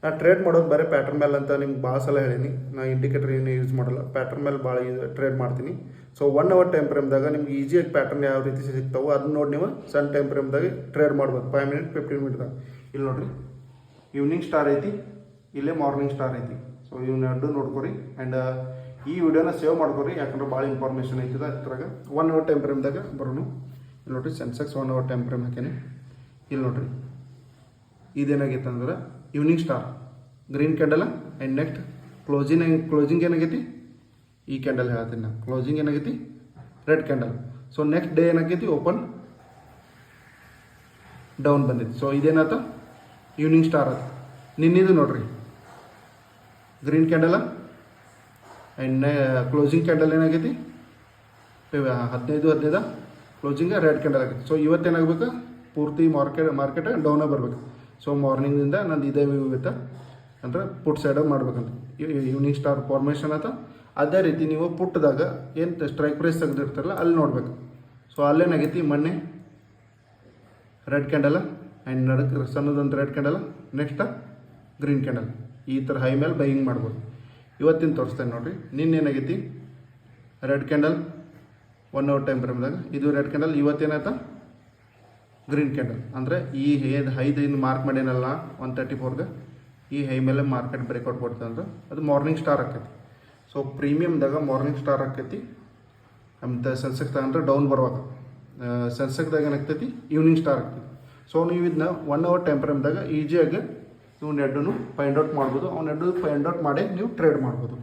ನಾ ಟ್ರೇಡ್ ಮಾಡೋದು ಬರೀ ಪ್ಯಾಟ್ರನ್ ಮೇಲೆ ಅಂತ ನಿಮ್ಗೆ ಭಾಳ ಸಲ ಹೇಳೀನಿ. ನಾ ಇಂಡಿಕೇಟರ್ ಏನು ಯೂಸ್ ಮಾಡಲ್ಲ, ಪ್ಯಾಟ್ರನ್ ಮೇಲೆ ಭಾಳ ಟ್ರೇಡ್ ಮಾಡ್ತೀನಿ. ಸೊ 1 ಅವರ್ ಟೈಮ್ ಫ್ರೇಮ್ದಾಗ ನಿಮ್ಗೆ ಈಸಿಯಾಗಿ ಪ್ಯಾಟ್ರನ್ ಯಾವ ರೀತಿ ಸಿಗ್ತಾವೆ ಅದನ್ನ ನೋಡಿ ನೀವು ಸಣ್ಣ ಟೈಮ್ ಫ್ರೇಮ್ದಾಗ ಟ್ರೇಡ್ ಮಾಡ್ಬೋದು. 5 ಮಿನಿಟ್ 15 ಮಿನಿಟ್ದಾಗ. ಇಲ್ಲಿ ನೋಡಿರಿ, ಈವ್ನಿಂಗ್ ಸ್ಟಾರ್ ಐತಿ, ಇಲ್ಲೇ ಮಾರ್ನಿಂಗ್ ಸ್ಟಾರ್ ಐತಿ. ಸೊ ಇವನ್ನೆರಡು ನೋಡ್ಕೊರಿ. ಆ್ಯಂಡ್ ಈ ವಿಡಿಯೋನ ಸೇವ್ ಮಾಡ್ಕೊರಿ, ಯಾಕಂದ್ರೆ ಭಾಳ ಇನ್ಫಾರ್ಮೇಷನ್ ಐತದ ಅದ್ರಾಗ. 1 ಅವರ್ ಟೈಮ್ ಫ್ರೇಮ್ದಾಗ ಬರೋನು. ಇಲ್ಲಿ ನೋಡಿರಿ, ಸೆನ್ಸೆಕ್ಸ್ 1 ಅವರ್ ಟೈಮ್ ಫ್ರೇಮ್ ಹಾಕೇನೆ. ಇಲ್ಲಿ ನೋಡಿರಿ, ಇದೇನಾಗೈತೆ ಅಂದ್ರೆ evening star green candle. And next closing ಏನಾಗೈತಿ, ಈ ಕ್ಯಾಂಡಲ್ ಹೇಳ್ತೀನಿ ನಾನು. ಕ್ಲೋಸಿಂಗ್ ಏನಾಗೈತಿ, red candle. So next day ಏನಾಗೈತಿ, ಓಪನ್ ಡೌನ್ ಬಂದೈತಿ. ಸೊ ಇದೇನಾಯ್ತು, ಈವ್ನಿಂಗ್ ಸ್ಟಾರ್ ಆಯ್ತು. ನಿನ್ನಿದು ನೋಡ್ರಿ, green candle. And closing candle ಏನಾಗೈತಿ, 15 ಕ್ಲೋಸಿಂಗ್ ರೆಡ್ ಕ್ಯಾಂಡಲ್ ಆಗೈತಿ. ಸೊ ಇವತ್ತೇನಾಗಬೇಕು, ಪೂರ್ತಿ ಮಾರ್ಕೆಟ್ ಡೌನಾಗಿ ಬರ್ಬೇಕು. ಸೊ ಮಾರ್ನಿಂಗಿಂದ ನಂದು ಇದೇ ವ್ಯೂ ಇರುತ್ತೆ, ಅಂದರೆ ಪುಟ್ ಸೈಡಾಗಿ ಮಾಡ್ಬೇಕಂತ. ಈವ್ನಿಂಗ್ ಸ್ಟಾರ್ ಫಾರ್ಮೇಷನ್ ಆಯ್ತು. ಅದೇ ರೀತಿ ನೀವು ಪುಟ್ಟದಾಗ ಏನು ಸ್ಟ್ರೈಕ್ ಪ್ರೈಸ್ ತೆಗೆದಿರ್ತಾರಲ್ಲ ಅಲ್ಲಿ ನೋಡ್ಬೇಕು. ಸೊ ಅಲ್ಲೇನಾಗೈತಿ, ಮೊನ್ನೆ ರೆಡ್ ಕ್ಯಾಂಡಲ್. ಆ್ಯಂಡ್ ನಡಕ್ಕೆ ಸಣ್ಣದಂತ red candle, next green candle. ಈ ಥರ ಹೈ ಮೇಲೆ ಬೈಯಿಂಗ್ ಮಾಡ್ಬೋದು. ಇವತ್ತಿನ ತೋರಿಸ್ತೇನೆ ನೋಡಿರಿ. ನಿನ್ನೇನಾಗೈತಿ, ರೆಡ್ ಕ್ಯಾಂಡಲ್ 1 ಅವರ್ ಟೈಮ್ ಫ್ರೇಮ್ದಾಗ, ಇದು ರೆಡ್ ಕ್ಯಾಂಡಲ್. ಇವತ್ತೇನಾಯ್ತು, ಗ್ರೀನ್ ಕ್ಯಾಂಡಲ್. ಅಂದರೆ ಈ ಹೈದಿಂದ ಮಾರ್ಕ್ ಮಾಡೇನಲ್ಲ 134ಗೆ, ಈ ಹೈ ಮೇಲೆ ಮಾರ್ಕೆಟ್ ಬ್ರೇಕ್ಔಟ್ ಕೊಡ್ತದೆ ಅಂದ್ರೆ ಅದು ಮಾರ್ನಿಂಗ್ ಸ್ಟಾರ್ ಆಕೈತಿ. ಸೊ ಪ್ರೀಮಿಯಮ್ದಾಗ ಮಾರ್ನಿಂಗ್ ಸ್ಟಾರ್ ಆಕೈತಿ. ನಮ್ದು ಸೆನ್ಸೆಕ್ಸ್ ತಗೊಂಡ್ರೆ ಡೌನ್ ಬರುವಾಗ ಸೆನ್ಸೆಕ್ಸ್ದಾಗ ಏನಾಗ್ತೈತಿ, ಈವ್ನಿಂಗ್ ಸ್ಟಾರ್ ಆಗ್ತೈತಿ. ಸೊ ನೀವು ಇದನ್ನ 1 ಅವರ್ ಟೈಮ್ ಫ್ರೇಮ್ದಾಗ ಈಸಿಯಾಗಿ ನೀವು ಎರಡೂ ಫೈಂಡ್ ಔಟ್ ಮಾಡ್ಬೋದು. ಅವ್ನ ಎರಡು ಫೈಂಡ್ ಔಟ್ ಮಾಡಿ ನೀವು ಟ್ರೇಡ್ ಮಾಡ್ಬೋದು.